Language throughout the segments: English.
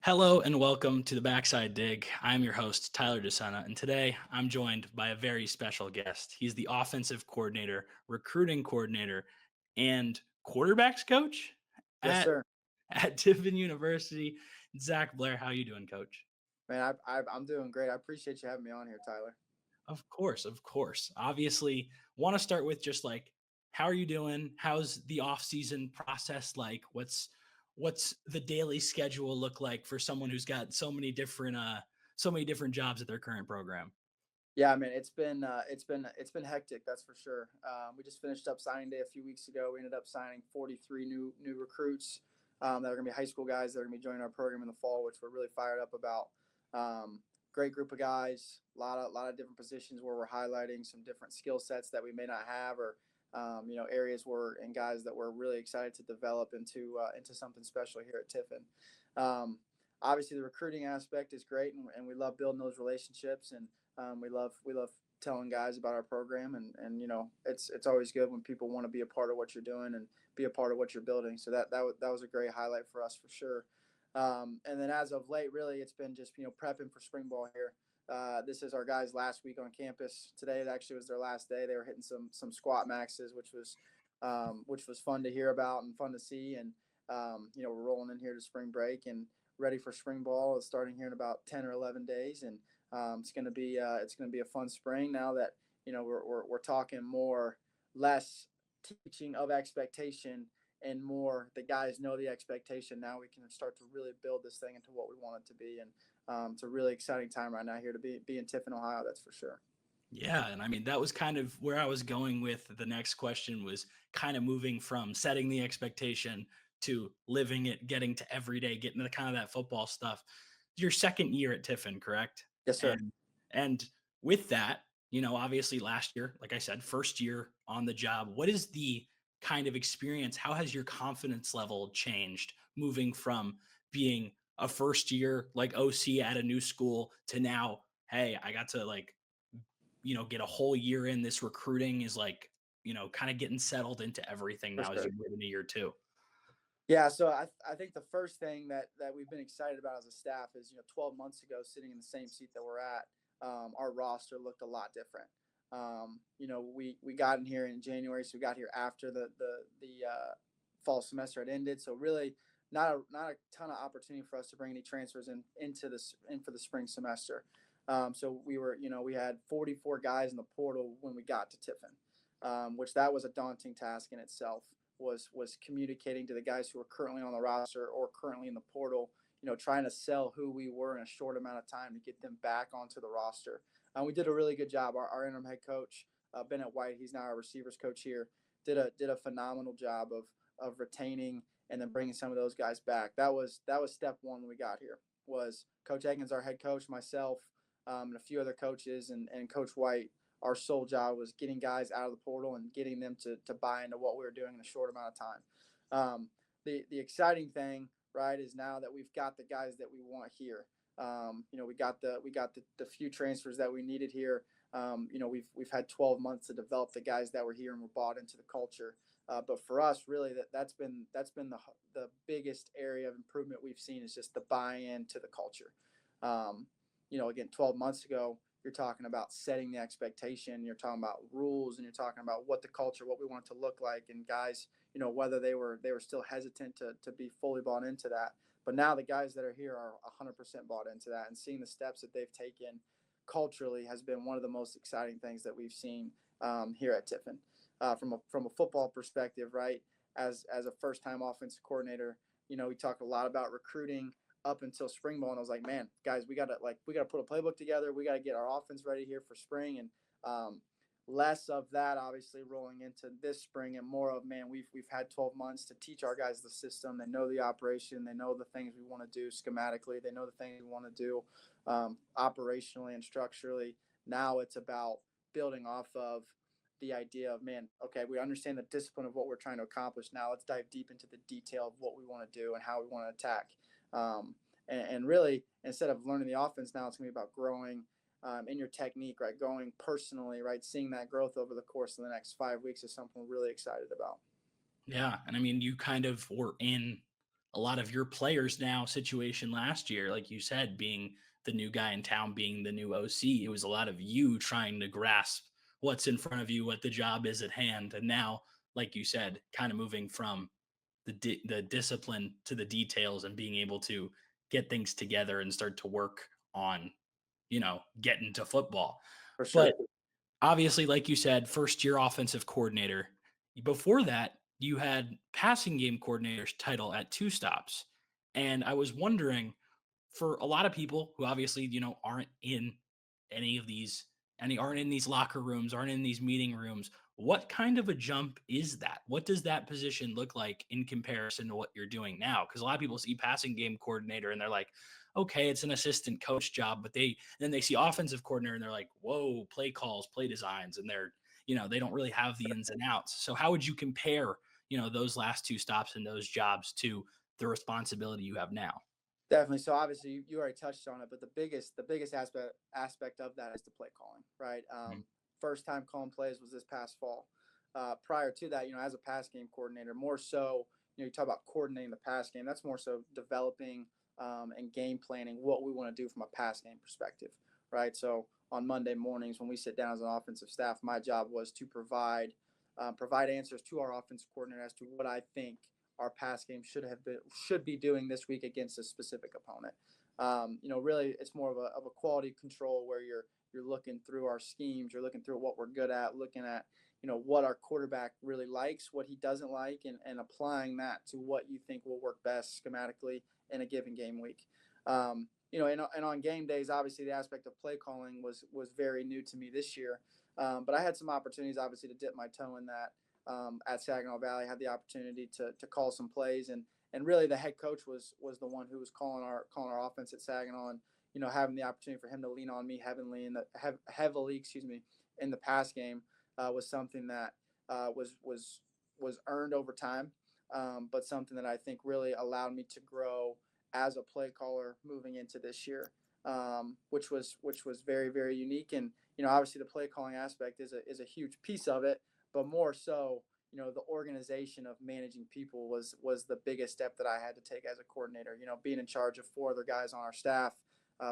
Hello and welcome to the Backside Dig. I'm your host, Tyler DeSena, and today I'm joined by a very special guest. He's the offensive coordinator, recruiting coordinator, and quarterbacks coach Yes, at sir. at Tiffin University. Zack Blair, how you doing, coach? Man, I'm doing great. I appreciate you having me on here, Tyler. Of course, of course. Obviously, want to start with just like how are you doing? How's the off-season process like? What's the daily schedule look like for someone who's got so many different jobs at their current program? Yeah, man, it's been hectic. That's for sure. We just finished up signing day a few weeks ago. We ended up signing 43 new recruits that are going to be high school guys that are going to be joining our program in the fall, which we're really fired up about. Great group of guys, a lot of different positions where we're highlighting some different skill sets that we may not have, or areas where and guys that we're really excited to develop into something special here at Tiffin. Um, Obviously, the recruiting aspect is great, and we love building those relationships, and we love telling guys about our program, and it's always good when people want to be a part of what you're doing and be a part of what you're building. So that was a great highlight for us for sure. And then as of late, really, it's been just prepping for spring ball here. This is our guys' last week on campus. Today, it actually was their last day. They were hitting some squat maxes, which was fun to hear about and fun to see. And we're rolling in here to spring break and ready for spring ball. It's starting here in about 10 or 11 days, and it's gonna be a fun spring now that we're talking more less teaching of expectation and more the guys know the expectation. Now we can start to really build this thing into what we want it to be, and it's a really exciting time right now here to be in Tiffin, Ohio. That's for sure. Yeah, and I mean that was kind of where I was going with the next question was kind of moving from setting the expectation to living it, getting to every day, getting to kind of that football stuff. Your second year at Tiffin, correct? Yes, sir. And with that, obviously last year, like I said, first year on the job, what is the kind of experience? How has your confidence level changed moving from being a first year like OC at a new school to now, hey, I got to like get a whole year in. This recruiting is like, kind of getting settled into everything For now as sure. you move into year two. Yeah, so I think the first thing that we've been excited about as a staff is 12 months ago, sitting in the same seat that we're at, our roster looked a lot different. We got in here in January, so we got here after the fall semester had ended. So really, not a ton of opportunity for us to bring any transfers in for the spring semester. So we had 44 guys in the portal when we got to Tiffin, which that was a daunting task in itself. Was communicating to the guys who are currently on the roster or currently in the portal, trying to sell who we were in a short amount of time to get them back onto the roster. We did a really good job. Our interim head coach, Bennett White, he's now our receivers coach here, did a phenomenal job of retaining and then bringing some of those guys back. That was step one when we got here. Was Coach Egan's our head coach, myself, and a few other coaches, and Coach White. Our sole job was getting guys out of the portal and getting them to buy into what we were doing in a short amount of time. The exciting thing, right, is now that we've got the guys that we want here. We got the few transfers that we needed here. We've had 12 months to develop the guys that were here and were bought into the culture. But for us, really, that's been the biggest area of improvement we've seen is just the buy-in to the culture. Again, 12 months ago, you're talking about setting the expectation, you're talking about rules, and you're talking about what the culture, what we want it to look like, and guys, whether they were still hesitant to be fully bought into that. But now the guys that are here are 100% bought into that, and seeing the steps that they've taken culturally has been one of the most exciting things that we've seen here at Tiffin. From a football perspective, right? As a first time offensive coordinator, we talk a lot about recruiting up until spring ball, and I was like, man, guys, we gotta put a playbook together. We gotta get our offense ready here for spring, and less of that obviously rolling into this spring, and more of, man, we've had 12 months to teach our guys the system. They know the operation. They know the things we want to do schematically. They know the things we want to do operationally and structurally. Now it's about building off of the idea of, man, okay, we understand the discipline of what we're trying to accomplish. Now let's dive deep into the detail of what we want to do and how we want to attack. And really, instead of learning the offense, now it's going to be about growing in your technique, right? Going personally, right? Seeing that growth over the course of the next 5 weeks is something we're really excited about. Yeah, and I mean, you kind of were in a lot of your players now situation last year, like you said, being the new guy in town, being the new OC, it was a lot of you trying to grasp what's in front of you, what the job is at hand. And now, like you said, kind of moving from the discipline to the details and being able to get things together and start to work on, getting to football. For But sure. obviously, like you said, first year offensive coordinator. Before that, you had passing game coordinator's title at two stops. And I was wondering, for a lot of people who obviously, aren't in any of these, aren't in these locker rooms, aren't in these meeting rooms, what kind of a jump is that? What does that position look like in comparison to what you're doing now? Because a lot of people see passing game coordinator and they're like, okay, it's an assistant coach job, but then they see offensive coordinator and they're like, whoa, play calls, play designs, and they don't really have the ins and outs. So how would you compare, those last two stops and those jobs to the responsibility you have now? Definitely. So obviously you already touched on it, but the biggest aspect of that is the play calling, right? Mhm. First time calling plays was this past fall. Prior to that, as a pass game coordinator, more so, you talk about coordinating the pass game. That's more so developing and game planning what we want to do from a pass game perspective, right? So on Monday mornings when we sit down as an offensive staff, my job was to provide answers to our offensive coordinator as to what I think our pass game should be doing this week against a specific opponent. Really, it's more of a quality control where you're looking through our schemes, you're looking through what we're good at, looking at what our quarterback really likes, what he doesn't like, and applying that to what you think will work best schematically in a given game week. And on game days, obviously the aspect of play calling was very new to me this year. But I had some opportunities, obviously, to dip my toe in that at Saginaw Valley. Had the opportunity to call some plays, and really the head coach was the one who was calling our offense at Saginaw, and having the opportunity for him to lean on me heavily, excuse me, in the pass game was something that was earned over time, but something that I think really allowed me to grow as a play caller moving into this year, which was very very unique. And obviously the play calling aspect is a huge piece of it, but more so, the organization of managing people was the biggest step that I had to take as a coordinator. Being in charge of four other guys on our staff,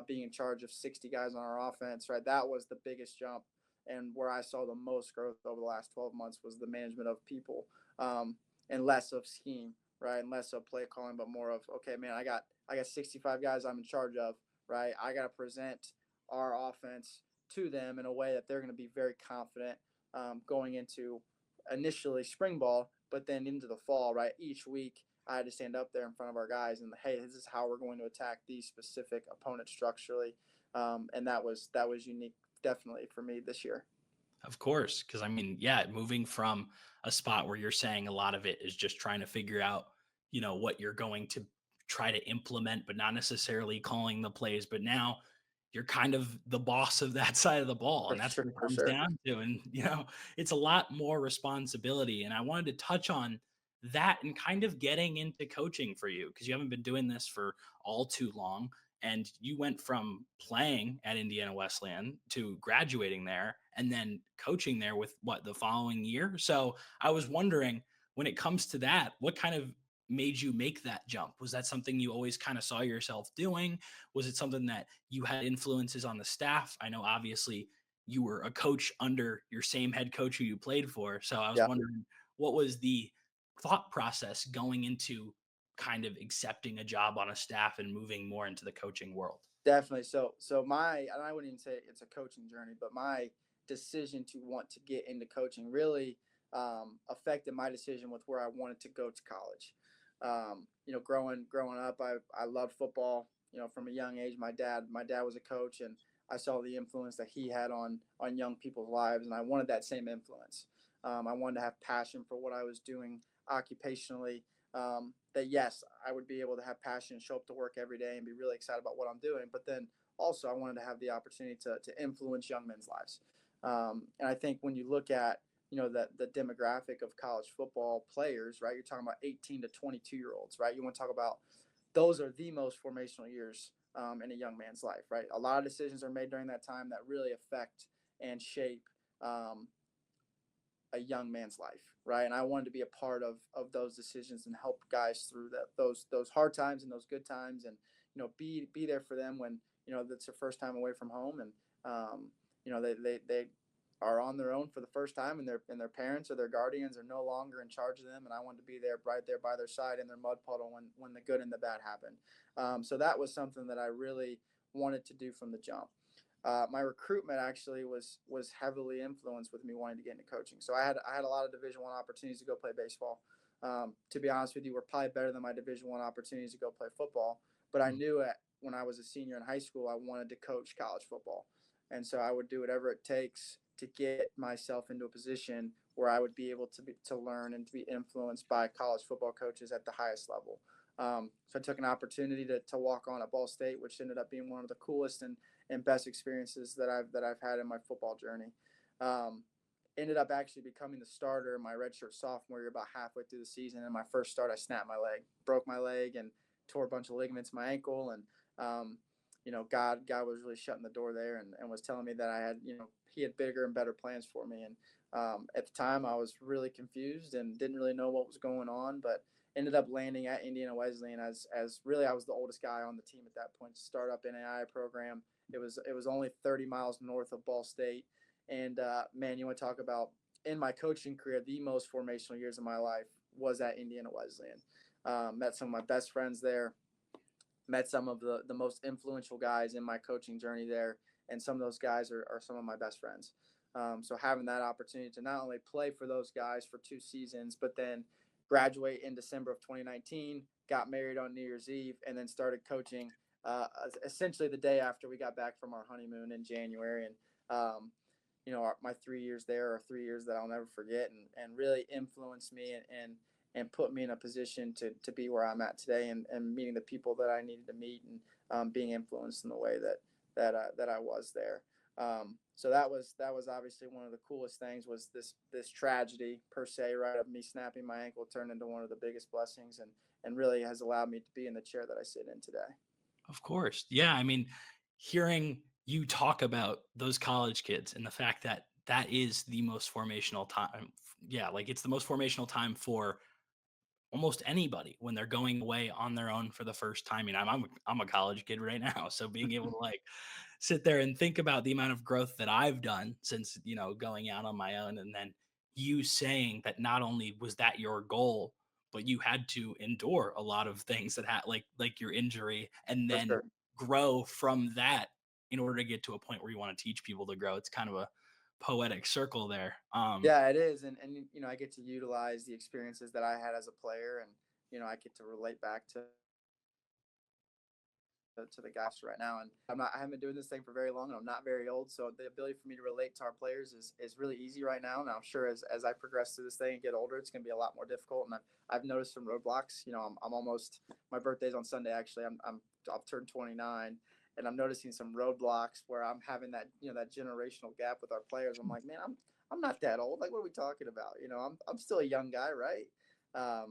being in charge of 60 guys on our offense, right? That was the biggest jump, and where I saw the most growth over the last 12 months was the management of people, and less of scheme, right? And less of play calling, but more of, okay, man, I got 65 guys I'm in charge of, right? I got to present our offense to them in a way that they're going to be very confident going into initially spring ball, but then into the fall, right? Each week, I had to stand up there in front of our guys and, hey, this is how we're going to attack these specific opponents structurally, and that was unique, definitely for me this year. Of course, because I mean, yeah, moving from a spot where you're saying a lot of it is just trying to figure out, what you're going to try to implement, but not necessarily calling the plays. But now you're kind of the boss of that side of the ball, For and that's sure, what it for comes sure. down to. And it's a lot more responsibility. And I wanted to touch on that and kind of getting into coaching for you because you haven't been doing this for all too long. And you went from playing at Indiana Wesleyan to graduating there and then coaching there with what the following year. So I was wondering when it comes to that, what kind of made you make that jump? Was that something you always kind of saw yourself doing? Was it something that you had influences on the staff? I know obviously you were a coach under your same head coach who you played for. So I was Yeah. wondering what was the thought process going into kind of accepting a job on a staff and moving more into the coaching world? Definitely. So and I wouldn't even say it's a coaching journey, but my decision to want to get into coaching really affected my decision with where I wanted to go to college. Growing up, I loved football. From a young age, my dad was a coach, and I saw the influence that he had on young people's lives, and I wanted that same influence. I wanted to have passion for what I was doing occupationally, that yes, I would be able to have passion and show up to work every day and be really excited about what I'm doing. But then also, I wanted to have the opportunity to influence young men's lives. And I think when you look at the demographic of college football players, right? You're talking about 18 to 22-year olds, right? You want to talk about those are the most formational years in a young man's life, right? A lot of decisions are made during that time that really affect and shape um, a young man's life, right? And I wanted to be a part of those decisions and help guys through those hard times and those good times, and be there for them when that's their first time away from home, and they are on their own for the first time, and their parents or their guardians are no longer in charge of them, and I wanted to be there right there by their side in their mud puddle when the good and the bad happened. So that was something that I really wanted to do from the jump. My recruitment actually was heavily influenced with me wanting to get into coaching. So I had a lot of Division 1 opportunities to go play baseball. To be honest with you, were probably better than my Division 1 opportunities to go play football. But I knew when I was a senior in high school, I wanted to coach college football, and so I would do whatever it takes to get myself into a position where I would be able to learn and to be influenced by college football coaches at the highest level. So I took an opportunity to walk on at Ball State, which ended up being one of the coolest and best experiences that I've had in my football journey. Um, Ended up actually becoming the starter my redshirt sophomore year, about halfway through the season. And my first start, I snapped my leg, broke my leg, and tore a bunch of ligaments in my ankle. And God was really shutting the door there, and was telling me that He had bigger and better plans for me. And at the time, I was really confused and didn't really know what was going on, but ended up landing at Indiana Wesleyan as really I was the oldest guy on the team at that point. Startup NAIA program. It was only 30 miles north of Ball State, and man, you want to talk about, in my coaching career, the most formational years of my life was at Indiana Wesleyan. Met some of my best friends there. Met some of the most influential guys in my coaching journey there, and some of those guys are some of my best friends. So having that opportunity to not only play for those guys for 2 seasons, but then graduate in December of 2019, got married on New Year's Eve, and then started coaching essentially the day after we got back from our honeymoon in January. And my 3 years there are 3 years that I'll never forget, and really influenced me, and put me in a position to be where I'm at today, and meeting the people that I needed to meet, and being influenced in the way that I was there. So that was obviously one of the coolest things, was this tragedy per se, right, of me snapping my ankle turned into one of the biggest blessings, and really has allowed me to be in the chair that I sit in today. Of course. Yeah. I mean, hearing you talk about those college kids and the fact that that is the most formational time. Yeah. Like it's the most formational time for almost anybody when they're going away on their own for the first time. I mean, I'm a college kid right now. So being able to like sit there and think about the amount of growth that I've done since, going out on my own. And then you saying that not only was that your goal, but you had to endure a lot of things that had like your injury and For then sure. grow from that in order to get to a point where you want to teach people to grow. It's kind of a poetic circle there. Yeah, it is, and I get to utilize the experiences that I had as a player, and I get to relate back to the guys right now. And I haven't been doing this thing for very long, and I'm not very old, so the ability for me to relate to our players is really easy right now. And I'm sure as I progress through this thing and get older, it's going to be a lot more difficult. And I've noticed some roadblocks. I'm almost, my birthday's on Sunday actually. I've turned 29. And I'm noticing some roadblocks where I'm having that generational gap with our players. I'm like, man, I'm not that old. Like, what are we talking about? I'm still a young guy, right?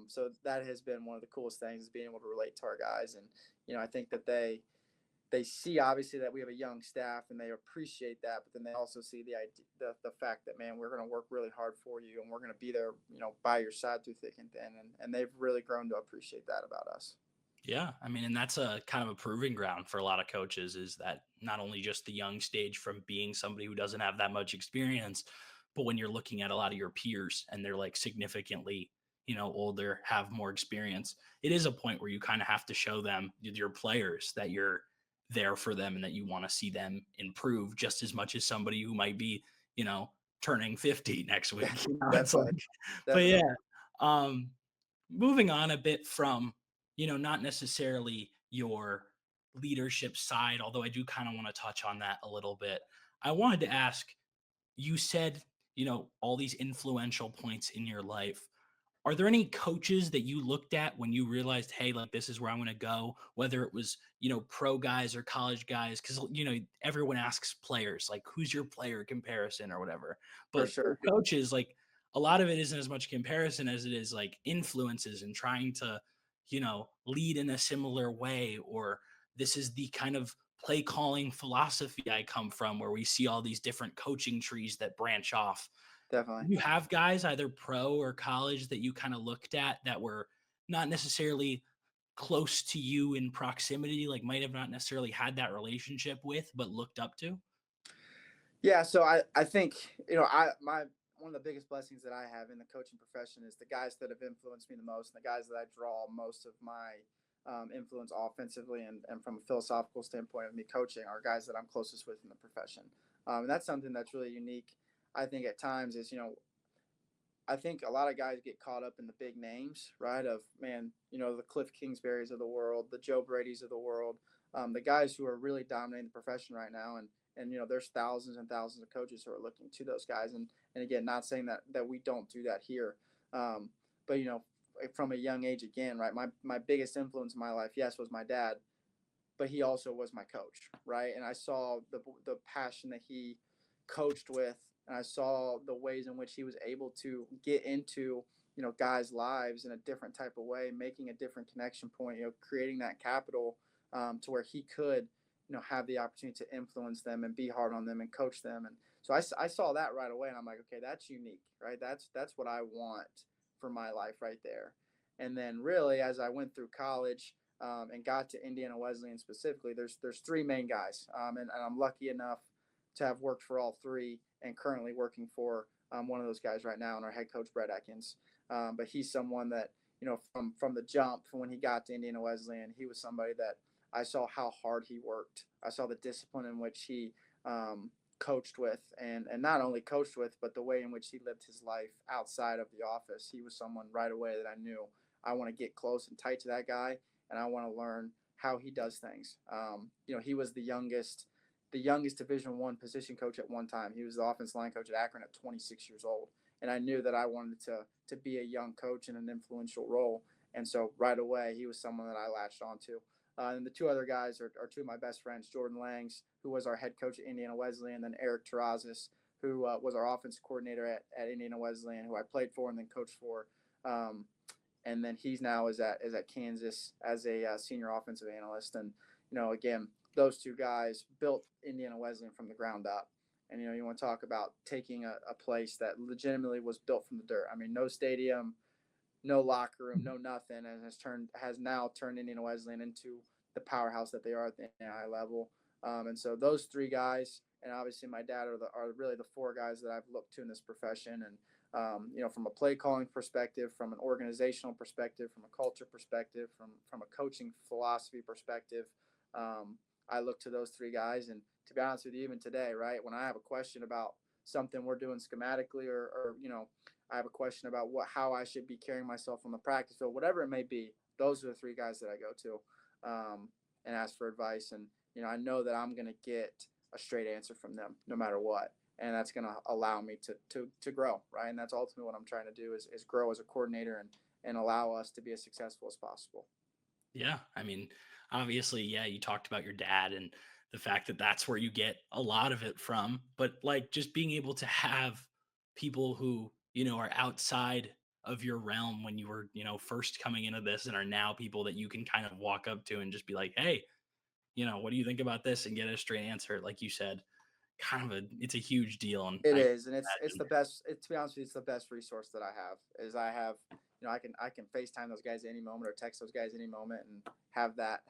So that has been one of the coolest things, is being able to relate to our guys. And I think that they see, obviously, that we have a young staff, and they appreciate that, but then they also see the fact that, man, we're going to work really hard for you, and we're going to be there, by your side through thick and thin, and they've really grown to appreciate that about us. Yeah, I mean, and that's a kind of a proving ground for a lot of coaches, is that not only just the young stage from being somebody who doesn't have that much experience, but when you're looking at a lot of your peers and they're like significantly, older, have more experience, it is a point where you kind of have to show them, your players, that you're there for them and that you want to see them improve just as much as somebody who might be, you know, turning 50 next Yeah, week. It's like, definitely, but yeah, definitely, um, moving on a bit from, not necessarily your leadership side, although I do kind of want to touch on that a little bit. I wanted to ask, you said, all these influential points in your life. Are there any coaches that you looked at when you realized, hey, like this is where I'm going to go, whether it was, pro guys or college guys? Because, everyone asks players, like, who's your player comparison or whatever. for But for sure. coaches, like, a lot of it isn't as much comparison as it is like influences and trying to, lead in a similar way. Or this is the kind of play calling philosophy I come from, where we see all these different coaching trees that branch off. definitely. You have guys either pro or college that you kind of looked at that were not necessarily close to you in proximity, like might have not necessarily had that relationship with, but looked up to? Yeah, so I think I one of the biggest blessings that I have in the coaching profession is the guys that have influenced me the most, and the guys that I draw most of my influence offensively and from a philosophical standpoint of me coaching are guys that I'm closest with in the profession, and that's something that's really unique. I think at times is I think a lot of guys get caught up in the big names, right? Of man, the Cliff Kingsburys of the world, the Joe Brady's of the world, the guys who are really dominating the profession right now, and there's thousands and thousands of coaches who are looking to those guys, and again, not saying that we don't do that here, but from a young age again, right? My biggest influence in my life, yes, was my dad, but he also was my coach, right? And I saw the passion that he coached with, and I saw the ways in which he was able to get into guys' lives in a different type of way, making a different connection point, creating that capital to where he could have the opportunity to influence them and be hard on them and coach them. And so I saw that right away, and I'm like, okay, that's unique, right? That's what I want for my life right there. And then really, as I went through college, and got to Indiana Wesleyan specifically, there's three main guys, and I'm lucky enough to have worked for all three, and currently working for one of those guys right now, and our head coach Brett Atkins. But he's someone that from the jump, from when he got to Indiana Wesleyan, he was somebody that I saw how hard he worked. I saw the discipline in which he coached with, and not only coached with, but the way in which he lived his life outside of the office. He was someone right away that I knew I want to get close and tight to that guy, and I want to learn how he does things. He was the youngest Division One position coach at one time. He was the offensive line coach at Akron at 26 years old, and I knew that I wanted to be a young coach in an influential role. And so right away, he was someone that I latched onto. And the two other guys are two of my best friends, Jordan Langs, who was our head coach at Indiana Wesleyan, and then Eric Terrazas, who was our offensive coordinator at Indiana Wesleyan, who I played for and then coached for. Um, and then he's now is at Kansas as a senior offensive analyst. And again, those two guys built Indiana Wesleyan from the ground up. And you want to talk about taking a place that legitimately was built from the dirt. I mean, no stadium, no locker room, no nothing, and has now turned Indiana Wesleyan into the powerhouse that they are at the NAI level. And so those three guys, and obviously my dad are really the four guys that I've looked to in this profession. And from a play calling perspective, from an organizational perspective, from a culture perspective, from a coaching philosophy perspective, I look to those three guys. And to be honest with you, even today, right, when I have a question about something we're doing schematically, or I have a question about how I should be carrying myself on the practice field, whatever it may be, those are the three guys that I go to and ask for advice. And I know that I'm going to get a straight answer from them no matter what, and that's going to allow me to grow, right? And that's ultimately what I'm trying to do is grow as a coordinator and allow us to be as successful as possible. Yeah. I mean, obviously, yeah, you talked about your dad and the fact that that's where you get a lot of it from. But like just being able to have people who, are outside of your realm when you were, first coming into this and are now people that you can kind of walk up to and just be like, hey, what do you think about this? And get a straight answer. Like you said, it's a huge deal. And It I is, and it's the best. To be honest with you, it's the best resource that I have. Is I have, I can FaceTime those guys at any moment or text those guys any moment and have that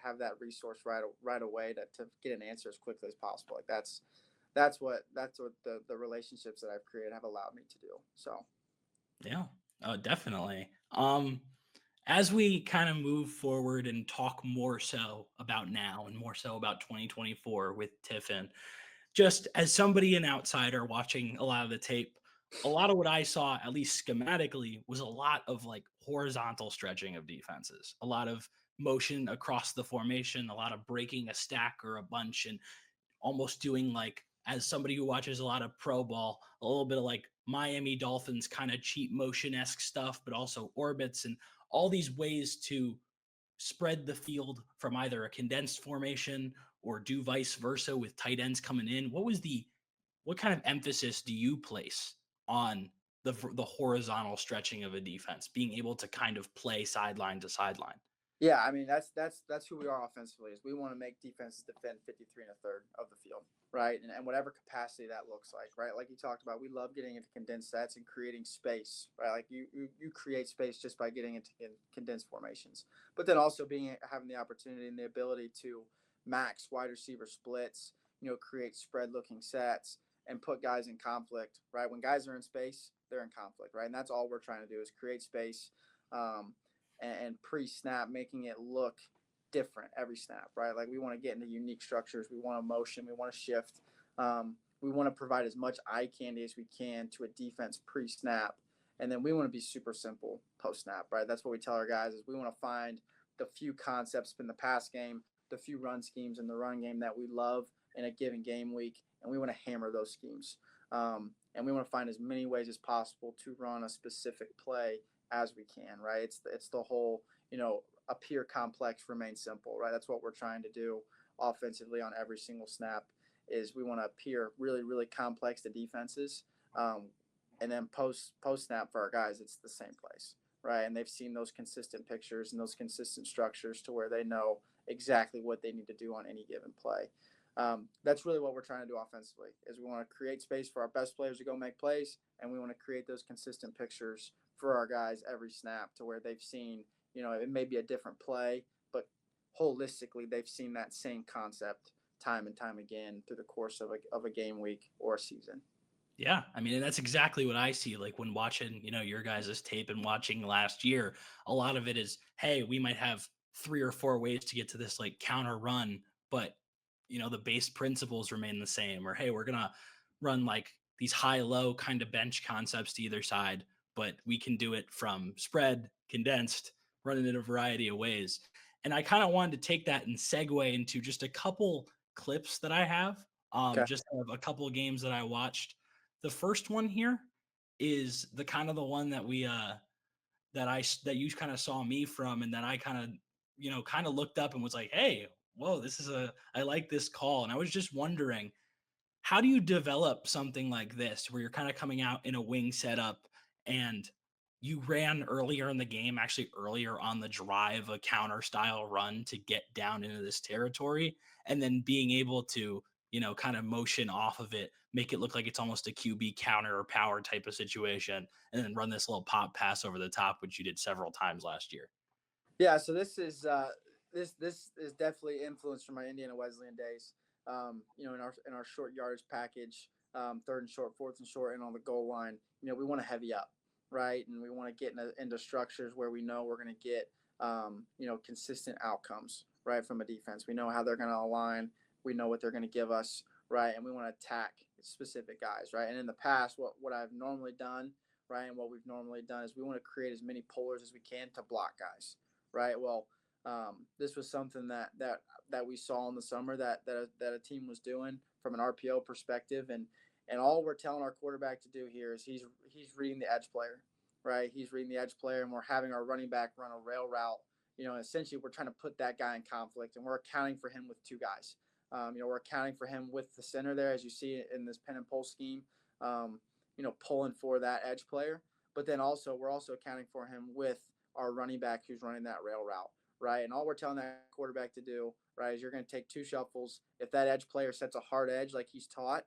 resource right away to get an answer as quickly as possible. Like that's what the relationships that I've created have allowed me to do. So yeah, definitely. As we kind of move forward and talk more so about now and more so about 2024 with Tiffin, just as somebody an outsider watching a lot of the tape, a lot of what I saw, at least schematically, was a lot of like horizontal stretching of defenses, a lot of motion across the formation, a lot of breaking a stack or a bunch and almost doing like, as somebody who watches a lot of pro ball, a little bit of like Miami Dolphins kind of cheat motion esque stuff, but also orbits and all these ways to spread the field from either a condensed formation or do vice versa with tight ends coming in. What kind of emphasis do you place on the horizontal stretching of a defense, being able to kind of play sideline to sideline? Yeah, I mean that's who we are offensively. Is we want to make defenses defend 53 and a third of the field, right? And whatever capacity that looks like, right? Like you talked about, we love getting into condensed sets and creating space, right? Like you create space just by getting into condensed formations, but then also being having the opportunity and the ability to max wide receiver splits, create spread looking sets and put guys in conflict, right? When guys are in space, they're in conflict, right? And that's all we're trying to do is create space. And pre-snap, making it look different every snap, right? Like we want to get into unique structures. We want to motion. We want to shift. We want to provide as much eye candy as we can to a defense pre-snap, and then we want to be super simple post-snap, right? That's what we tell our guys is we want to find the few concepts in the pass game, the few run schemes in the run game that we love in a given game week, and we want to hammer those schemes. And we want to find as many ways as possible to run a specific play as we can, right? It's the whole, appear complex, remain simple, right? That's what we're trying to do offensively on every single snap. Is we want to appear really, really complex to defenses, and then post snap for our guys, it's the same place, right? And they've seen those consistent pictures and those consistent structures to where they know exactly what they need to do on any given play. That's really what we're trying to do offensively. Is we want to create space for our best players to go make plays, and we want to create those consistent pictures for our guys every snap to where they've seen, it may be a different play, but holistically they've seen that same concept time and time again through the course of a game week or a season. Yeah, I mean, and that's exactly what I see. Like when watching, your guys' tape and watching last year, a lot of it is, hey, we might have 3 or 4 ways to get to this like counter run, but the base principles remain the same. Or hey, we're gonna run like these high-low kind of bench concepts to either side, but we can do it from spread, condensed, running in a variety of ways. And I kind of wanted to take that and segue into just a couple clips that I have. Okay. Just of a couple of games that I watched. The first one here is the kind of the one that we that you kind of saw me from, and that I kind of kind of looked up and was like, hey, whoa, this is a I like this call. And I was just wondering, how do you develop something like this where you're kind of coming out in a wing setup and you ran earlier in the game, actually earlier on the drive, a counter style run to get down into this territory, and then being able to, kind of motion off of it, make it look like it's almost a QB counter or power type of situation, and then run this little pop pass over the top, which you did several times last year. Yeah, so this is definitely influenced from my Indiana Wesleyan days. In our short yardage package, third and short, fourth and short, and on the goal line, we want to heavy up, right? And we want to get into structures where we know we're going to get consistent outcomes, right, from a defense. We know how they're going to align. We know what they're going to give us, right? And we want to attack specific guys, right? And in the past, what I've normally done, right, and what we've normally done is we want to create as many pullers as we can to block guys, right? Well, this was something that we saw in the summer that a team was doing from an RPO perspective, and all we're telling our quarterback to do here is he's reading the edge player, right? He's reading the edge player, and we're having our running back run a rail route. Essentially we're trying to put that guy in conflict, and we're accounting for him with two guys. We're accounting for him with the center there, as you see in this pin and pull scheme. Pulling for that edge player, but then also we're also accounting for him with our running back who's running that rail route, right? And all we're telling that quarterback to do, right, is you're going to take two shuffles. If that edge player sets a hard edge like he's taught,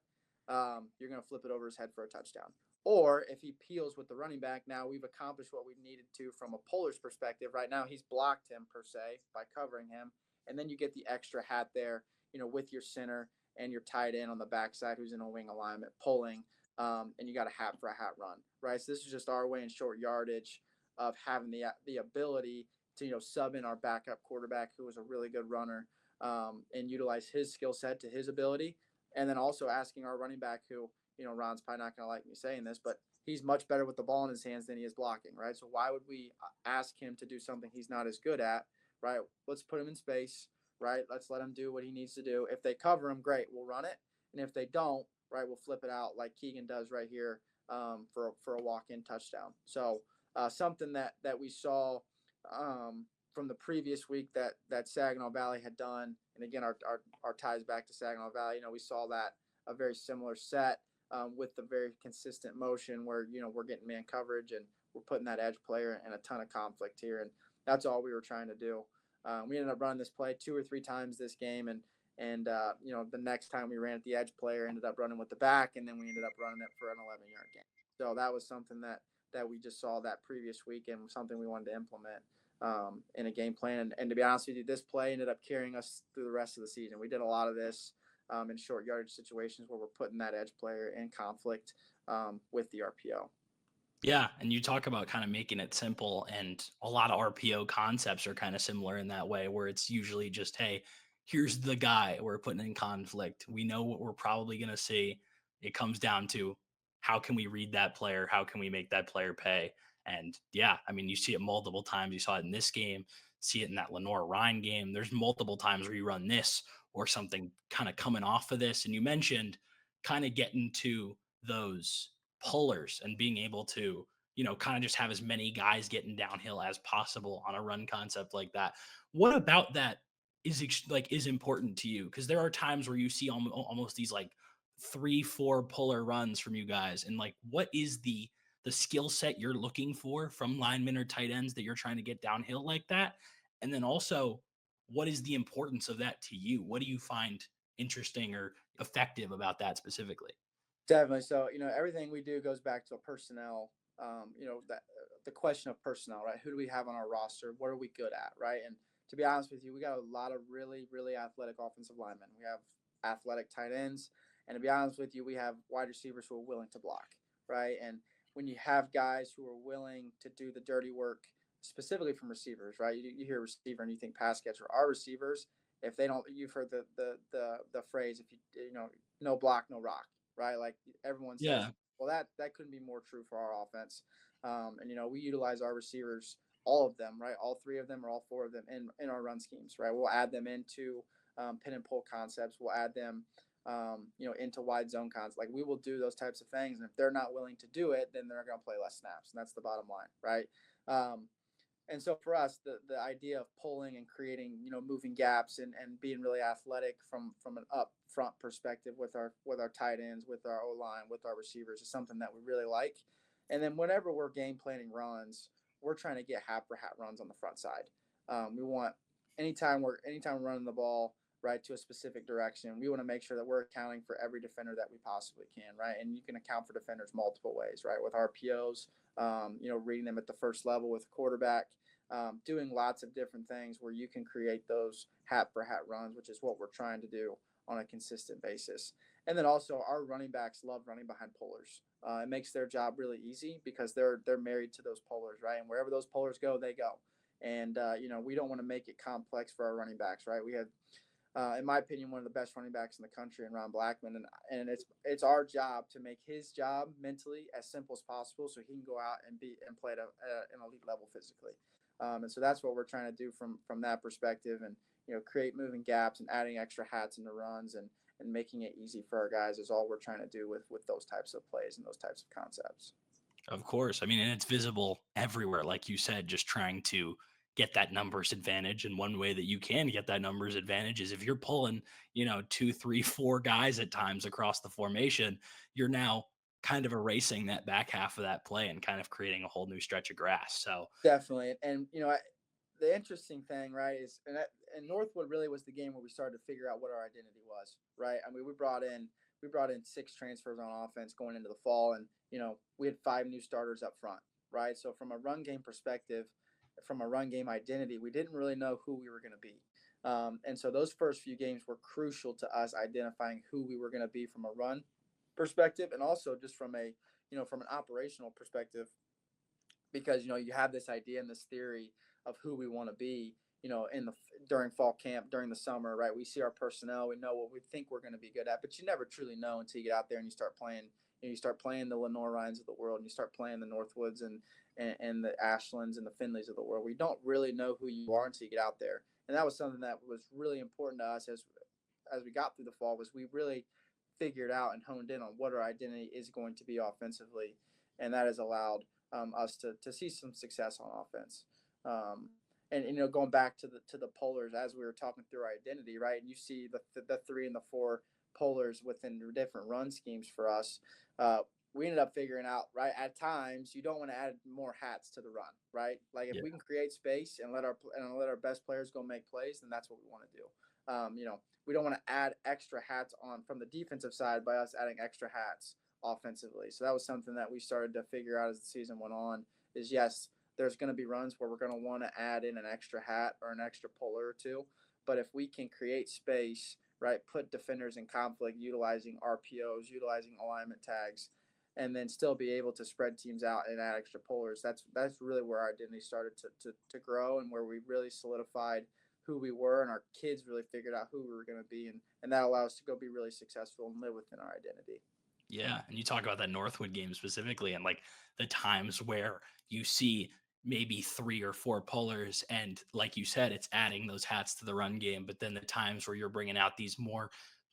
you're going to flip it over his head for a touchdown. Or if he peels with the running back, now we've accomplished what we needed to from a puller's perspective. Right now, he's blocked him per se by covering him, and then you get the extra hat there, with your center and your tight end on the backside who's in a wing alignment pulling, and you got a hat for a hat run, right? So this is just our way in short yardage of having the ability to sub in our backup quarterback who was a really good runner, and utilize his skill set to his ability, and then also asking our running back who Ron's probably not going to like me saying this, but he's much better with the ball in his hands than he is blocking, right? So why would we ask him to do something he's not as good at, right? Let's put him in space, right? Let's let him do what he needs to do. If they cover him, great, we'll run it, and if they don't, right, we'll flip it out like Keegan does right here, for a walk-in touchdown. So something that we saw from the previous week that Saginaw Valley had done, and again our ties back to Saginaw Valley. We saw that a very similar set, with the very consistent motion where we're getting man coverage and we're putting that edge player in a ton of conflict here, and that's all we were trying to do. We ended up running this play 2 or 3 times this game, and you know, the next time we ran at the edge player ended up running with the back, and then we ended up running it for an 11-yard gain. So that was something that we just saw that previous weekend, something we wanted to implement in a game plan. And to be honest with you, this play ended up carrying us through the rest of the season. We did a lot of this in short yardage situations where we're putting that edge player in conflict with the RPO. Yeah, and you talk about kind of making it simple, and a lot of RPO concepts are kind of similar in that way, where it's usually just, hey, here's the guy we're putting in conflict. We know what we're probably going to see. It comes down to how can we read that player? How can we make that player pay? And yeah, I mean, you see it multiple times. You saw it in this game, see it in that Lenore Ryan game. There's multiple times where you run this or something kind of coming off of this. And you mentioned kind of getting to those pullers and being able to, kind of just have as many guys getting downhill as possible on a run concept like that. What about that is important to you? Because there are times where you see almost these like 3-4 puller runs from you guys, and like, what is the skill set you're looking for from linemen or tight ends that you're trying to get downhill like that? And then also, what is the importance of that to you? What do you find interesting or effective about that specifically? Definitely. So, you know, everything we do goes back to a personnel, you know, that the question of personnel, right? Who do we have on our roster? What are we good at, right? And to be honest with you, we got a lot of really, really athletic offensive linemen. We have athletic tight ends. And to be honest with you, we have wide receivers who are willing to block, right? And when you have guys who are willing to do the dirty work, specifically from receivers, right? You hear receiver and you think pass catcher. Our receivers, if they don't, you've heard the phrase, if you know, no block, no rock, right? Like everyone says, Yeah. well, that couldn't be more true for our offense. And you know, we utilize our receivers, all of them, right? All three of them or all four of them in our run schemes, right? We'll add them into pin and pull concepts. We'll add them, you know, into wide zone concepts. Like we will do those types of things, and if they're not willing to do it, then they're going to play less snaps, and that's the bottom line, right? Um, and so for us, the idea of pulling and creating, you know, moving gaps and being really athletic from an up front perspective with our tight ends, with our O line, with our receivers is something that we really like. And then whenever we're game planning runs, we're trying to get hat for hat runs on the front side. We want anytime we're running the ball right to a specific direction, we want to make sure that we're accounting for every defender that we possibly can, right? And you can account for defenders multiple ways, right? With RPOs, you know, reading them at the first level with a quarterback, doing lots of different things where you can create those hat for hat runs, which is what we're trying to do on a consistent basis. And then also our running backs love running behind pullers. It makes their job really easy because they're married to those pullers, right? And wherever those pullers go, they go. And you know, we don't want to make it complex for our running backs, right? We have in my opinion, one of the best running backs in the country, and Ron Blackman, and it's our job to make his job mentally as simple as possible, so he can go out and be and play at an elite level physically. And so that's what we're trying to do from that perspective, and you know, create moving gaps and adding extra hats into runs and making it easy for our guys is all we're trying to do with those types of plays and those types of concepts. Of course. I mean, and it's visible everywhere, like you said, just trying to get that numbers advantage. And one way that you can get that numbers advantage is if you're pulling, two, three, four guys at times across the formation, you're now kind of erasing that back half of that play and kind of creating a whole new stretch of grass. So, Definitely, and you know, the interesting thing, right, is and Northwood really was the game where we started to figure out what our identity was, right? I mean, we brought in 6 transfers on offense going into the fall, and you know, we had 5 new starters up front, right? So from a run game perspective, from a run game identity, we didn't really know who we were going to be. And so those first few games were crucial to us identifying who we were going to be from a run perspective, and also just from a from an operational perspective, because you know you have this idea and this theory of who we want to be, you know, in the during fall camp, during the summer, right? We see our personnel, we know what we think we're going to be good at, but you never truly know until you get out there and you start playing. You start playing the Lenore Ryans of the world, and you start playing the Northwoods and the Ashlands and the Finleys of the world. We don't really know who you are until you get out there, and that was something that was really important to us as we got through the fall. Was we really figured out and honed in on what our identity is going to be offensively, and that has allowed us to see some success on offense. Um, and you know, going back to the polars as we were talking through our identity, right? And you see the 3 and the 4 polars within different run schemes for us. Uh, we ended up figuring out, right, at times you don't want to add more hats to the run, right? Like if Yeah. we can create space and let our best players go make plays, then that's what we want to do. We don't want to add extra hats on from the defensive side by us adding extra hats offensively. So that was something that we started to figure out as the season went on. Is yes, there's going to be runs where we're going to want to add in an extra hat or an extra puller or two, but if we can create space, right, put defenders in conflict, utilizing RPOs, utilizing alignment tags, and then still be able to spread teams out and add extra pullers. That's really where our identity started to grow, and where we really solidified who we were, and our kids really figured out who we were going to be, and that allowed us to go be really successful and live within our identity. Yeah, and you talk about that Northwood game specifically, and like the times where you see maybe 3 or 4 pullers, and like you said, it's adding those hats to the run game. But then the times where you're bringing out these more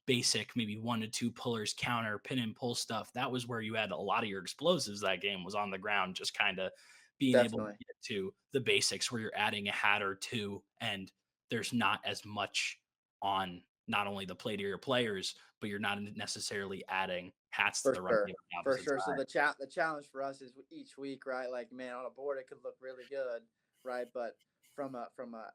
basic, maybe 1 to 2 pullers, counter, pin and pull stuff, that was where you had a lot of your explosives. That game was on the ground, just kind of being able to Definitely. get to the basics where you're adding a hat or two, and there's not as much on not only the play to your players, but you're not necessarily adding hats to For the run sure. game on the For opposite sure. So side. the challenge for us is each week, right? Like, man, on a board it could look really good, right? But from a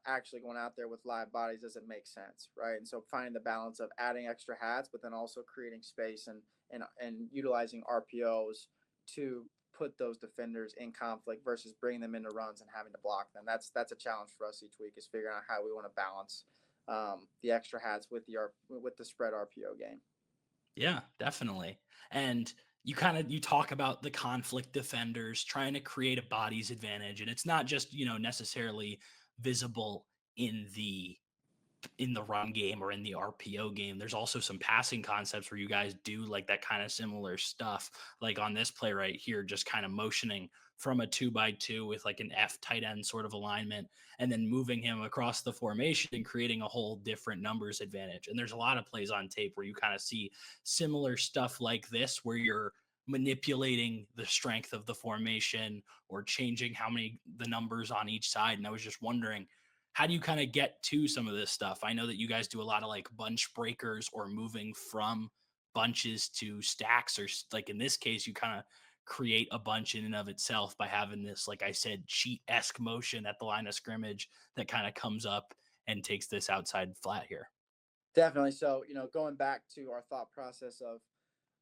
actually going out there with live bodies doesn't make sense, right? And so finding the balance of adding extra hats, but then also creating space and utilizing RPOs to put those defenders in conflict versus bringing them into runs and having to block them. That's a challenge for us each week, is figuring out how we want to balance the extra hats with the spread RPO game. Yeah, definitely. And you talk about the conflict defenders trying to create a bodies advantage, and it's not just, necessarily visible in the run game or in the RPO game. There's also some passing concepts where you guys do like that kind of similar stuff. Like on this play right here, just kind of motioning from a 2x2 with like an F tight end sort of alignment, and then moving him across the formation and creating a whole different numbers advantage. And there's a lot of plays on tape where you kind of see similar stuff like this, where you're manipulating the strength of the formation or changing how many the numbers on each side. And I was just wondering, how do you kind of get to some of this stuff? I know that you guys do a lot of like bunch breakers or moving from bunches to stacks, or like in this case, you kind of create a bunch in and of itself by having this, like I said, cheat esque motion at the line of scrimmage that kind of comes up and takes this outside flat here. Definitely. So, going back to our thought process of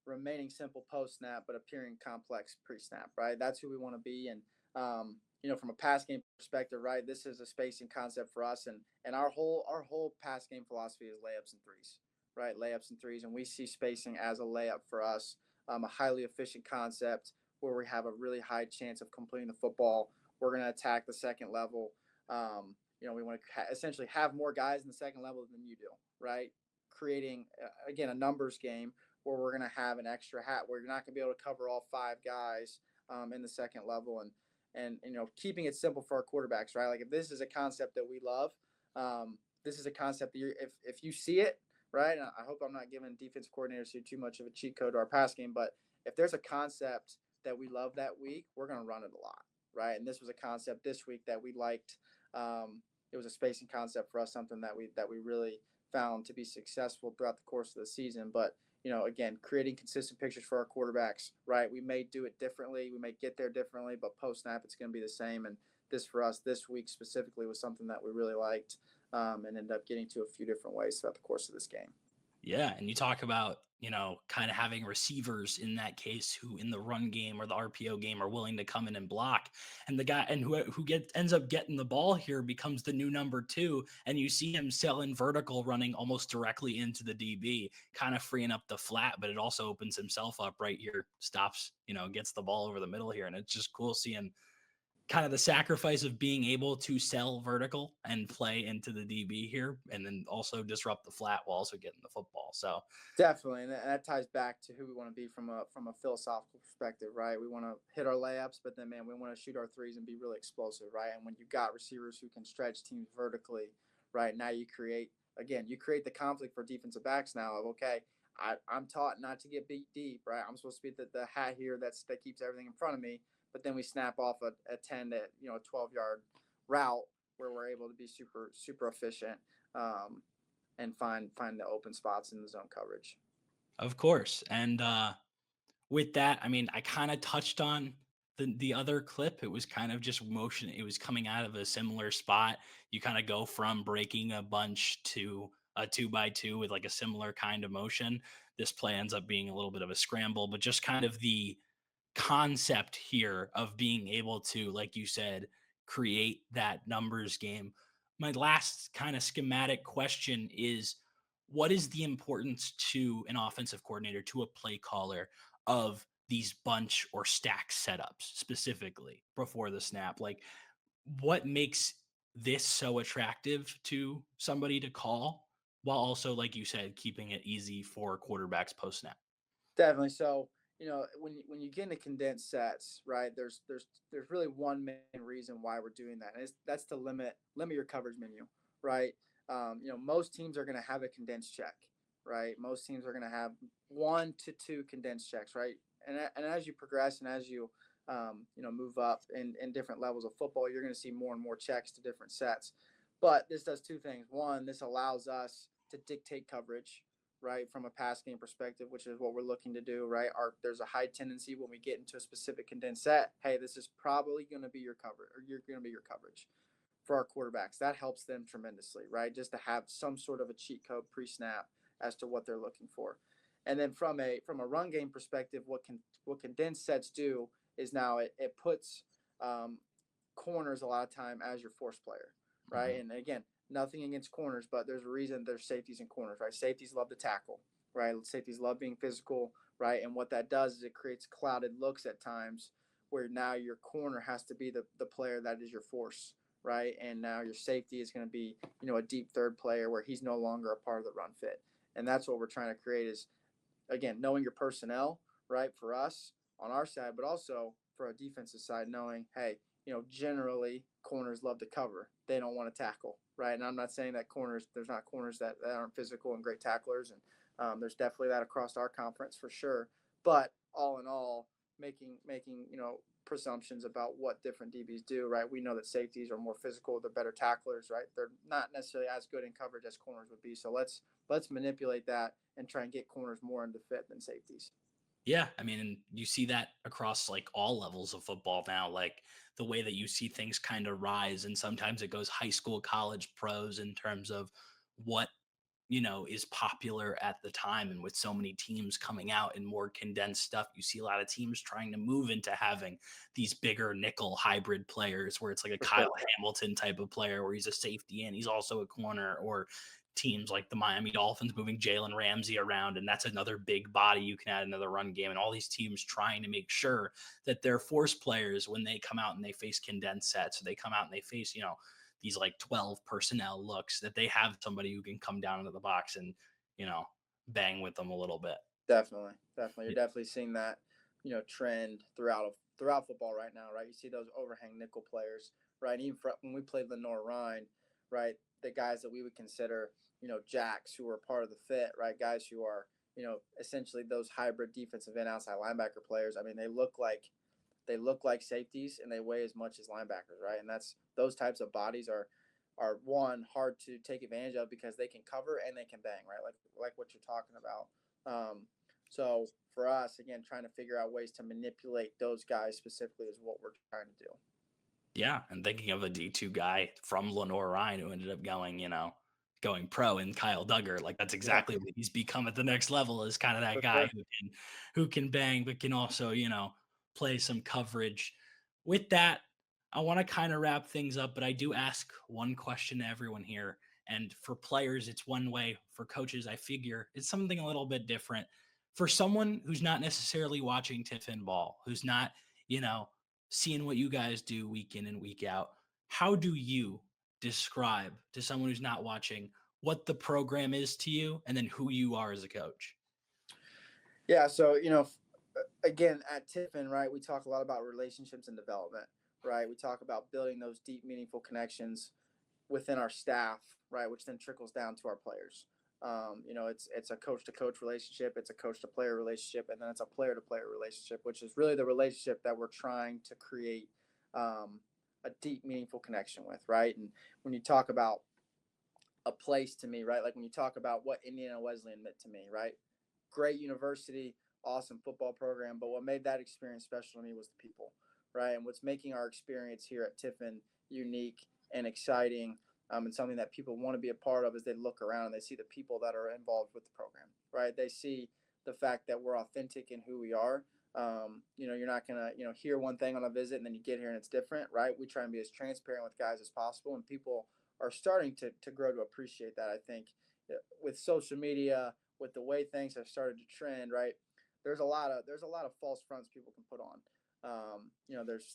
remaining simple post snap, but appearing complex pre snap, right? That's who we want to be. And, from a pass game perspective, right, this is a spacing concept for us. And our whole pass game philosophy is layups and threes, right? Layups and threes. And we see spacing as a layup for us, a highly efficient concept where we have a really high chance of completing the football. We're going to attack the second level. We want to essentially have more guys in the second level than you do, right? Creating, again, a numbers game where we're going to have an extra hat where you're not going to be able to cover all 5 guys in the second level, and keeping it simple for our quarterbacks, right? Like if this is a concept that we love, this is a concept that if you see it, right? And I hope I'm not giving defense coordinators too much of a cheat code to our pass game, but if there's a concept that we love that week, we're going to run it a lot, right? And this was a concept this week that we liked. It was a spacing concept for us, something that we really found to be successful throughout the course of the season. But again, creating consistent pictures for our quarterbacks, right? We may do it differently, we may get there differently, but post snap, it's going to be the same. And this for us this week specifically was something that we really liked, and ended up getting to a few different ways throughout the course of this game. Yeah, and you talk about, kind of having receivers in that case who in the run game or the RPO game are willing to come in and block. And the guy and who ends up getting the ball here becomes the new number 2, and you see him selling vertical running almost directly into the DB, kind of freeing up the flat, but it also opens himself up right here, stops, gets the ball over the middle here, and it's just cool seeing kind of the sacrifice of being able to sell vertical and play into the DB here, and then also disrupt the flat while also getting the football. So, Definitely, and that ties back to who we want to be from a philosophical perspective, right? We want to hit our layups, but then man, we want to shoot our threes and be really explosive, right? And when you've got receivers who can stretch teams vertically, right now you create the conflict for defensive backs now of okay, I'm taught not to get beat deep, right? I'm supposed to be the hat here that keeps everything in front of me, but then we snap off a 10 to 12 yard route where we're able to be super super efficient. And find the open spots in the zone coverage. of course. And with that, I mean, I kind of touched on the other clip. It was kind of just motion. It was coming out of a similar spot. You kind of go from breaking a bunch to a 2x2 with like a similar kind of motion. This play ends up being a little bit of a scramble, but just kind of the concept here of being able to, like you said, create that numbers game. My last kind of schematic question is, what is the importance to an offensive coordinator, to a play caller, of these bunch or stack setups specifically before the snap? Like, what makes this so attractive to somebody to call while also, like you said, keeping it easy for quarterbacks post snap? Definitely. So, when you get into condensed sets, right? There's really one main reason why we're doing that, and that's to limit your coverage menu, right? Most teams are going to have a condensed check, right? Most teams are going to have 1 to 2 condensed checks, right? And as you progress and as you move up in different levels of football, you're going to see more and more checks to different sets. But this does two things. One, this allows us to dictate coverage, right, from a pass game perspective, which is what we're looking to do, right? There's a high tendency when we get into a specific condensed set, hey, this is probably going to be your cover, or you're going to be your coverage for our quarterbacks. That helps them tremendously, right? Just to have some sort of a cheat code pre-snap as to what they're looking for. And then from a run game perspective, what condensed sets do is now it puts corners a lot of time as your force player, right? Mhm. And again, nothing against corners, but there's a reason there's safeties and corners, right? Safeties love to tackle, right? Safeties love being physical, right? And what that does is it creates clouded looks at times where now your corner has to be the player that is your force, right? And now your safety is going to be, a deep third player where he's no longer a part of the run fit. And that's what we're trying to create is, again, knowing your personnel, right, for us on our side, but also for a defensive side, knowing, hey, generally corners love to cover. They don't want to tackle, right? And I'm not saying that there's not corners that aren't physical and great tacklers. And there's definitely that across our conference for sure. But all in all, making presumptions about what different DBs do, right? We know that safeties are more physical, they're better tacklers, right? They're not necessarily as good in coverage as corners would be. So let's manipulate that and try and get corners more into fit than safeties. Yeah, I mean, and you see that across like all levels of football now, like the way that you see things kind of rise, and sometimes it goes high school, college, pros in terms of what is popular at the time. And with so many teams coming out and more condensed stuff, you see a lot of teams trying to move into having these bigger nickel hybrid players where it's like a For Kyle sure. Hamilton type of player where he's a safety and he's also a corner, or teams like the Miami Dolphins moving Jalen Ramsey around, and that's another big body you can add another run game. And all these teams trying to make sure that their force players, when they come out and they face condensed sets, or they come out and they face these like 12 personnel looks, that they have somebody who can come down into the box and you know bang with them a little bit. Definitely, definitely. You're definitely seeing that, trend throughout football right now, right? You see those overhang nickel players, right? And even when we played Lenore Rhine, right? The guys that we would consider, jacks who are part of the fit, right? Guys who are, essentially those hybrid defensive end outside linebacker players. I mean, they look like safeties and they weigh as much as linebackers, right? And that's those types of bodies are one hard to take advantage of because they can cover and they can bang, right? Like what you're talking about. So for us, again, trying to figure out ways to manipulate those guys specifically is what we're trying to do. Yeah, and thinking of a D2 guy from Lenore Ryan who ended up going pro, and Kyle Duggar, like that's Yeah, exactly what he's become at the next level, is kind of that for guy sure. who can bang but can also, play some coverage. With that, I want to kind of wrap things up, but I do ask one question to everyone here. And for players, it's one way. For coaches, I figure it's something a little bit different. For someone who's not necessarily watching Tiffin ball, who's not, you know, seeing what you guys do week in and week out, how do you describe to someone who's not watching what the program is to you and then who you are as a coach? Yeah. So, again, at Tiffin, right, we talk a lot about relationships and development, right? We talk about building those deep, meaningful connections within our staff, right, which then trickles down to our players. It's a coach to coach relationship, it's a coach to player relationship, and then it's a player to player relationship, which is really the relationship that we're trying to create a deep, meaningful connection with, right? And when you talk about a place to me, right, like when you talk about what Indiana Wesleyan meant to me, right? Great university, awesome football program. But what made that experience special to me was the people, right? And what's making our experience here at Tiffin unique and exciting, and something that people want to be a part of, is they look around and they see the people that are involved with the program, right? They see the fact that we're authentic in who we are. You're not gonna, hear one thing on a visit and then you get here and it's different, right? We try and be as transparent with guys as possible, and people are starting to grow to appreciate that. I think with social media, with the way things have started to trend, right? There's a lot of false fronts people can put on.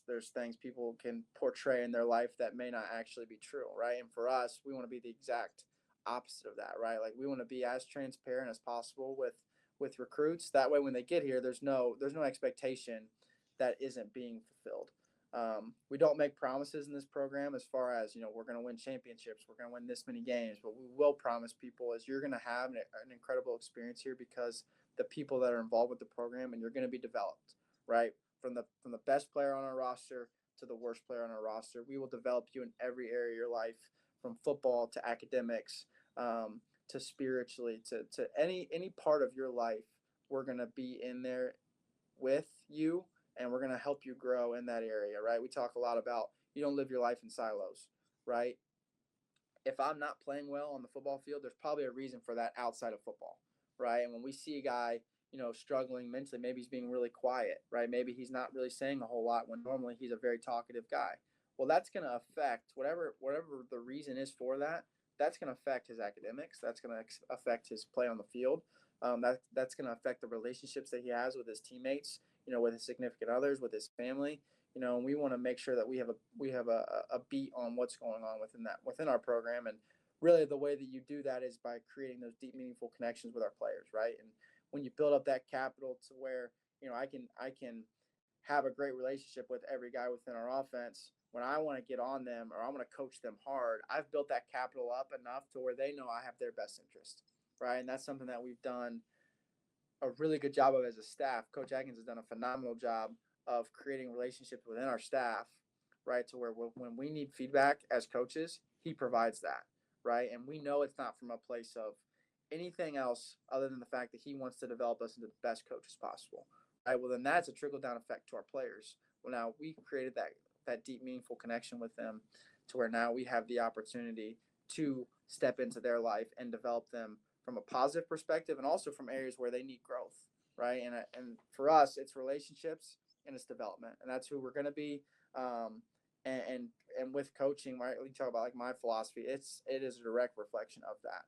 There's things people can portray in their life that may not actually be true, right? And for us, we want to be the exact opposite of that, right? Like we want to be as transparent as possible with recruits. That way, when they get here, there's no expectation that isn't being fulfilled. We don't make promises in this program as far as, we're going to win championships, we're going to win this many games, but we will promise people is you're going to have an incredible experience here because the people that are involved with the program, and you're going to be developed, right? From the best player on our roster to the worst player on our roster, we will develop you in every area of your life, from football to academics, to spiritually, to any part of your life. We're going to be in there with you, and we're going to help you grow in that area, right? We talk a lot about you don't live your life in silos, right? If I'm not playing well on the football field, there's probably a reason for that outside of football, right? And when we see a guy, struggling mentally, maybe he's being really quiet, right? Maybe he's not really saying a whole lot when normally he's a very talkative guy. Well, that's going to affect whatever the reason is for that. That's going to affect his academics. That's going to affect his play on the field. That's going to affect the relationships that he has with his teammates, with his significant others, with his family. And we want to make sure that we have a beat on what's going on within our program. And really, the way that you do that is by creating those deep, meaningful connections with our players, right? And when you build up that capital to where, I can have a great relationship with every guy within our offense. When I want to get on them or I want to coach them hard, I've built that capital up enough to where they know I have their best interest, right? And that's something that we've done a really good job of as a staff. Coach Atkins has done a phenomenal job of creating relationships within our staff, right? To where when we need feedback as coaches, he provides that, right? And we know it's not from a place of anything else other than the fact that he wants to develop us into the best coaches possible, right? Well, then that's a trickle down effect to our players. Well, now we created that deep, meaningful connection with them, to where now we have the opportunity to step into their life and develop them from a positive perspective, and also from areas where they need growth, right? And for us, it's relationships and it's development, and that's who we're going to be. Um, and with coaching, right? We talk about like my philosophy. It is a direct reflection of that.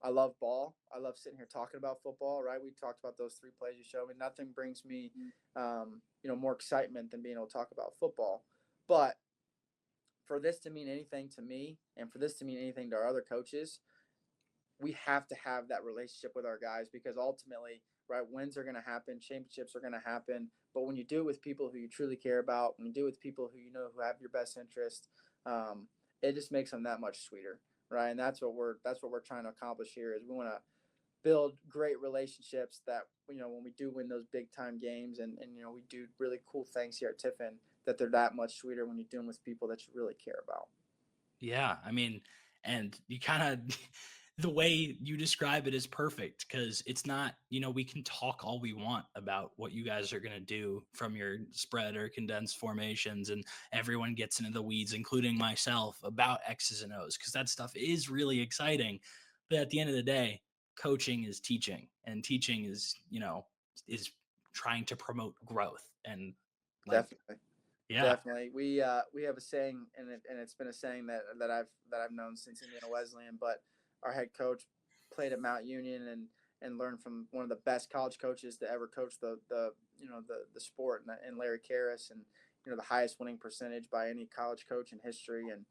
I love ball. I love sitting here talking about football, right? We talked about those three plays you showed me. Nothing brings me, more excitement than being able to talk about football. But for this to mean anything to me, and for this to mean anything to our other coaches, we have to have that relationship with our guys, because ultimately, right, wins are going to happen, championships are going to happen. But when you do it with people who you truly care about, when you do it with people who have your best interest, it just makes them that much sweeter, right? And that's what we're trying to accomplish here. Is we want to build great relationships that, when we do win those big time games, and we do really cool things here at Tiffin, that they're that much sweeter when you're doing with people that you really care about. Yeah, I mean, and you kind of the way you describe it is perfect, because it's not, we can talk all we want about what you guys are going to do from your spread or condensed formations, and everyone gets into the weeds, including myself, about X's and O's, because that stuff is really exciting. But at the end of the day, coaching is teaching, and teaching is trying to promote growth. And like, Definitely. yeah, Definitely. We have a saying, and it's been a saying that I've known since Indiana Wesleyan. But our head coach played at Mount Union, and learned from one of the best college coaches to ever coach the sport, and Larry Karras, and the highest winning percentage by any college coach in history. And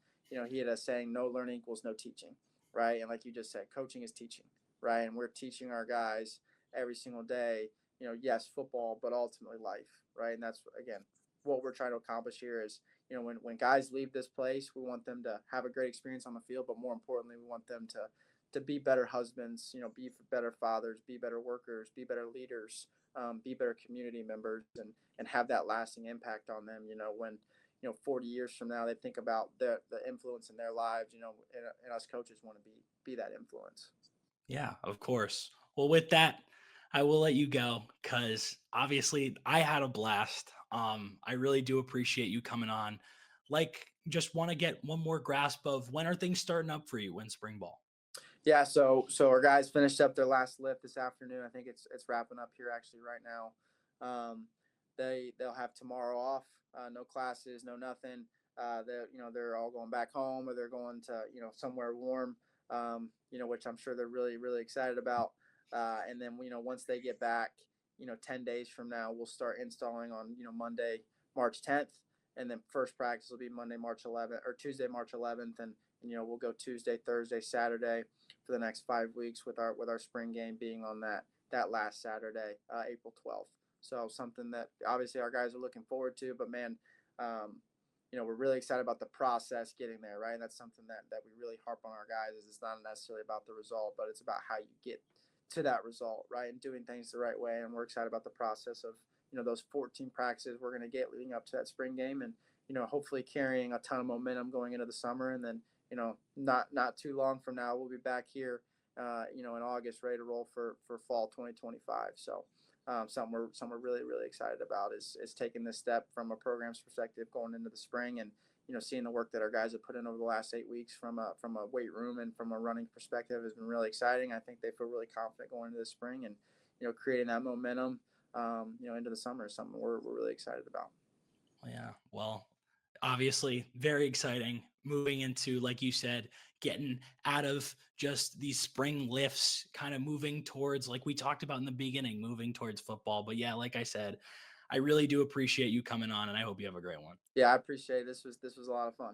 he had a saying, no learning equals no teaching, right? And like you just said, coaching is teaching, right? And we're teaching our guys every single day. Yes, football, but ultimately life, right? And that's, again, what we're trying to accomplish here is, when guys leave this place, we want them to have a great experience on the field, but more importantly, we want them to be better husbands, be better fathers, be better workers, be better leaders, be better community members, and have that lasting impact on them. When 40 years from now they think about the influence in their lives, and us coaches want to be that influence. yeah, of course. Well, with that, I will let you go because obviously I had a blast. I really do appreciate you coming on. Like, just want to get one more grasp of when are things starting up for you in spring ball? Yeah, so our guys finished up their last lift this afternoon. I think it's wrapping up here actually right now. They'll have tomorrow off, no classes, no nothing. They're all going back home or they're going to somewhere warm. Which I'm sure they're really excited about. And then once they get back, 10 days from now we'll start installing on Monday, March 10th, and then first practice will be Monday, March 11th or Tuesday, March 11th, and we'll go Tuesday, Thursday, Saturday for the next 5 weeks with our spring game being on that last Saturday, April 12th. So something that obviously our guys are looking forward to, but man, we're really excited about the process getting there, right? And that's something that we really harp on our guys is it's not necessarily about the result, but it's about how you get to that result, right? And doing things the right way. And we're excited about the process of, those 14 practices we're going to get leading up to that spring game and, hopefully carrying a ton of momentum going into the summer. And then, not too long from now, we'll be back here, in August, ready to roll for fall 2025. So something we're really excited about is taking this step from a program's perspective going into the spring and seeing the work that our guys have put in over the last 8 weeks from a weight room and from a running perspective has been really exciting. I think they feel really confident going into the spring and creating that momentum into the summer is something we're really excited about. Yeah. Well, obviously, very exciting moving into, like you said, getting out of just these spring lifts, kind of moving towards, like we talked about in the beginning, moving towards football. But yeah, like I said, I really do appreciate you coming on and I hope you have a great one. Yeah, I appreciate it. This was a lot of fun.